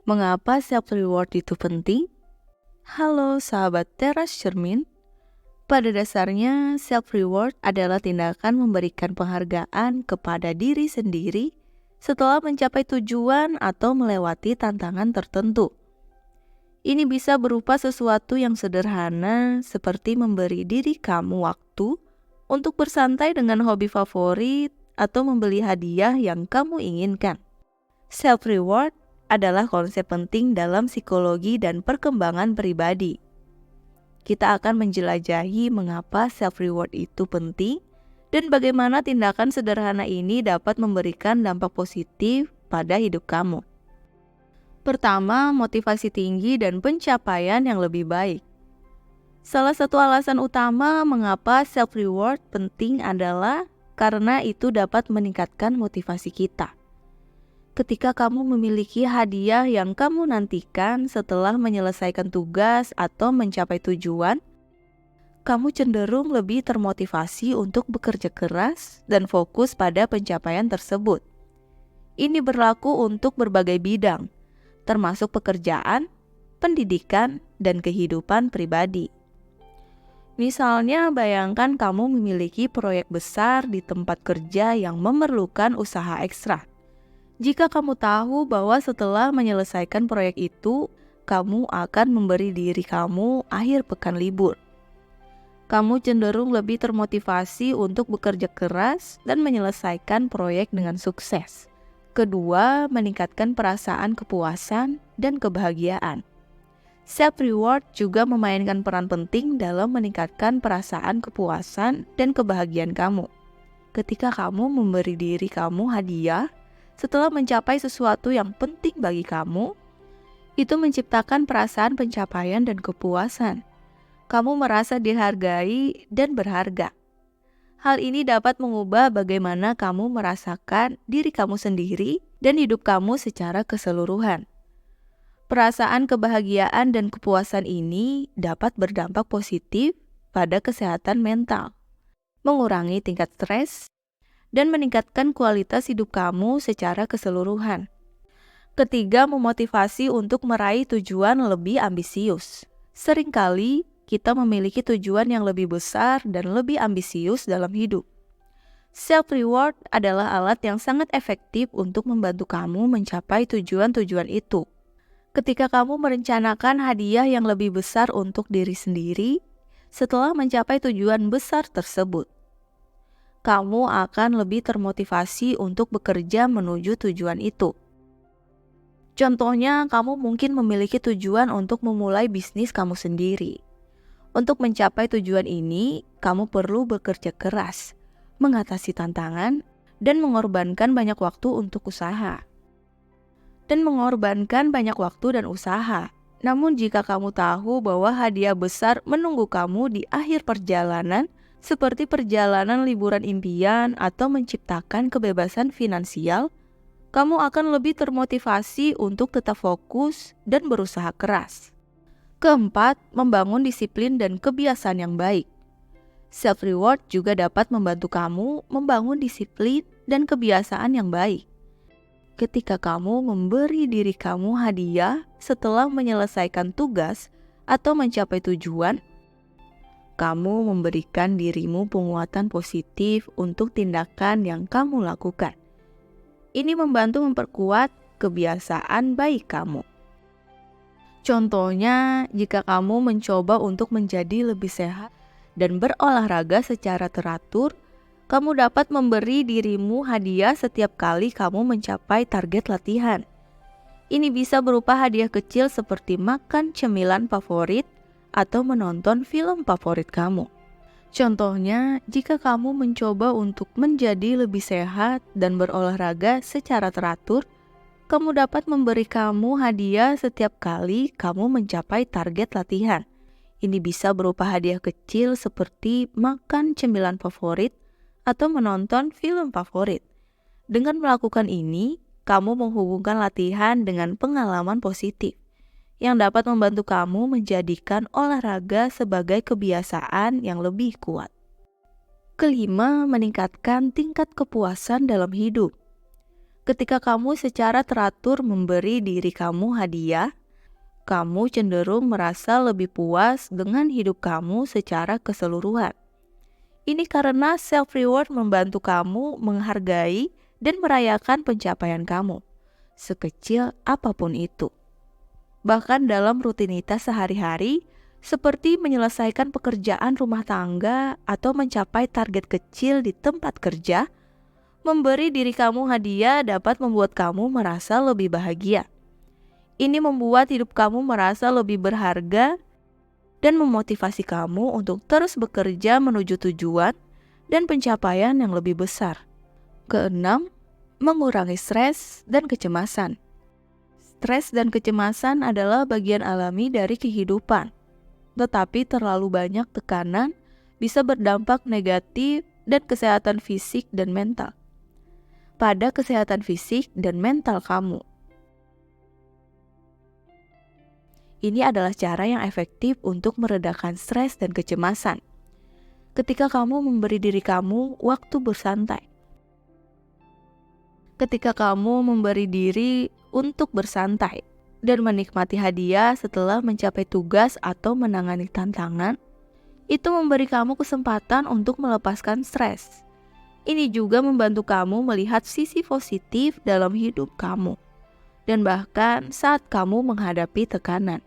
Mengapa self-reward itu penting? Halo sahabat Teras Cermin. Pada dasarnya, self-reward adalah tindakan memberikan penghargaan kepada diri sendiri setelah mencapai tujuan atau melewati tantangan tertentu. Ini bisa berupa sesuatu yang sederhana seperti memberi diri kamu waktu untuk bersantai dengan hobi favorit atau membeli hadiah yang kamu inginkan. Self-reward adalah konsep penting dalam psikologi dan perkembangan pribadi. Kita akan menjelajahi mengapa self-reward itu penting dan bagaimana tindakan sederhana ini dapat memberikan dampak positif pada hidup kamu. Pertama, motivasi tinggi dan pencapaian yang lebih baik. Salah satu alasan utama mengapa self-reward penting adalah karena itu dapat meningkatkan motivasi kita. Ketika kamu memiliki hadiah yang kamu nantikan setelah menyelesaikan tugas atau mencapai tujuan, kamu cenderung lebih termotivasi untuk bekerja keras dan fokus pada pencapaian tersebut. Ini berlaku untuk berbagai bidang, termasuk pekerjaan, pendidikan, dan kehidupan pribadi. Misalnya, bayangkan kamu memiliki proyek besar di tempat kerja yang memerlukan usaha ekstra. Jika kamu tahu bahwa setelah menyelesaikan proyek itu, kamu akan memberi diri kamu akhir pekan libur. Kamu cenderung lebih termotivasi untuk bekerja keras dan menyelesaikan proyek dengan sukses. Kedua, meningkatkan perasaan kepuasan dan kebahagiaan. Self-reward juga memainkan peran penting dalam meningkatkan perasaan kepuasan dan kebahagiaan kamu. Ketika kamu memberi diri kamu hadiah, setelah mencapai sesuatu yang penting bagi kamu, itu menciptakan perasaan pencapaian dan kepuasan. Kamu merasa dihargai dan berharga. Hal ini dapat mengubah bagaimana kamu merasakan diri kamu sendiri dan hidup kamu secara keseluruhan. Perasaan kebahagiaan dan kepuasan ini dapat berdampak positif pada kesehatan mental, mengurangi tingkat stres, dan meningkatkan kualitas hidup kamu secara keseluruhan. Ketiga, memotivasi untuk meraih tujuan lebih ambisius. Seringkali kita memiliki tujuan yang lebih besar dan lebih ambisius dalam hidup. Self-reward adalah alat yang sangat efektif untuk membantu kamu mencapai tujuan-tujuan itu. Ketika kamu merencanakan hadiah yang lebih besar untuk diri sendiri, setelah mencapai tujuan besar tersebut, kamu akan lebih termotivasi untuk bekerja menuju tujuan itu. Contohnya, kamu mungkin memiliki tujuan untuk memulai bisnis kamu sendiri. Untuk mencapai tujuan ini, kamu perlu bekerja keras, mengatasi tantangan, dan mengorbankan banyak waktu untuk usaha. Namun jika kamu tahu bahwa hadiah besar menunggu kamu di akhir perjalanan, seperti perjalanan liburan impian atau menciptakan kebebasan finansial, kamu akan lebih termotivasi untuk tetap fokus dan berusaha keras. Keempat, membangun disiplin dan kebiasaan yang baik. Self-reward juga dapat membantu kamu membangun disiplin dan kebiasaan yang baik. Ketika kamu memberi diri kamu hadiah setelah menyelesaikan tugas atau mencapai tujuan, kamu memberikan dirimu penguatan positif untuk tindakan yang kamu lakukan. Ini membantu memperkuat kebiasaan baik kamu. Contohnya, jika kamu mencoba untuk menjadi lebih sehat dan berolahraga secara teratur, kamu dapat memberi dirimu hadiah setiap kali kamu mencapai target latihan. Ini bisa berupa hadiah kecil seperti makan cemilan favorit atau menonton film favorit kamu. Contohnya, jika kamu mencoba untuk menjadi lebih sehat dan berolahraga secara teratur, kamu dapat memberi kamu hadiah setiap kali kamu mencapai target latihan. Ini bisa berupa hadiah kecil seperti makan cemilan favorit atau menonton film favorit. Dengan melakukan ini, kamu menghubungkan latihan dengan pengalaman positif yang dapat membantu kamu menjadikan olahraga sebagai kebiasaan yang lebih kuat. Kelima, meningkatkan tingkat kepuasan dalam hidup. Ketika kamu secara teratur memberi diri kamu hadiah, kamu cenderung merasa lebih puas dengan hidup kamu secara keseluruhan. Ini karena self-reward membantu kamu menghargai dan merayakan pencapaian kamu, sekecil apapun itu. Bahkan dalam rutinitas sehari-hari, seperti menyelesaikan pekerjaan rumah tangga atau mencapai target kecil di tempat kerja, memberi diri kamu hadiah dapat membuat kamu merasa lebih bahagia. Ini membuat hidup kamu merasa lebih berharga dan memotivasi kamu untuk terus bekerja menuju tujuan dan pencapaian yang lebih besar. Keenam, mengurangi stres dan kecemasan. Stres dan kecemasan adalah bagian alami dari kehidupan, tetapi terlalu banyak tekanan bisa berdampak negatif dan kesehatan fisik dan mental. Pada kesehatan fisik dan mental kamu. Ini adalah cara yang efektif untuk meredakan stres dan kecemasan. Ketika kamu memberi diri kamu waktu bersantai. Ketika kamu memberi diri untuk bersantai dan menikmati hadiah setelah mencapai tugas atau menangani tantangan, itu memberi kamu kesempatan untuk melepaskan stres. Ini juga membantu kamu melihat sisi positif dalam hidup kamu, dan bahkan saat kamu menghadapi tekanan.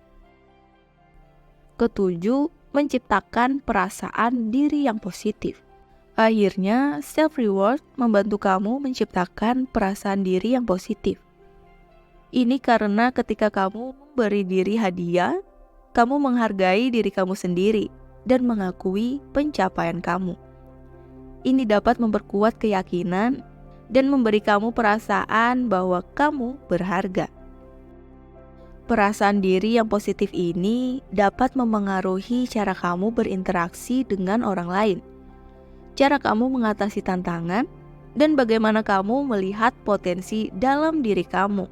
Ketujuh, menciptakan perasaan diri yang positif. Akhirnya, self-reward membantu kamu menciptakan perasaan diri yang positif. Ini karena ketika kamu memberi diri hadiah, kamu menghargai diri kamu sendiri dan mengakui pencapaian kamu. Ini dapat memperkuat keyakinan dan memberi kamu perasaan bahwa kamu berharga. Perasaan diri yang positif ini dapat memengaruhi cara kamu berinteraksi dengan orang lain, cara kamu mengatasi tantangan, dan bagaimana kamu melihat potensi dalam diri kamu.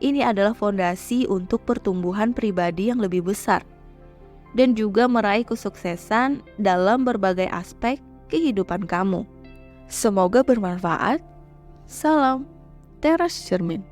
Ini adalah fondasi untuk pertumbuhan pribadi yang lebih besar, dan juga meraih kesuksesan dalam berbagai aspek kehidupan kamu. Semoga bermanfaat. Salam Teras Cermin.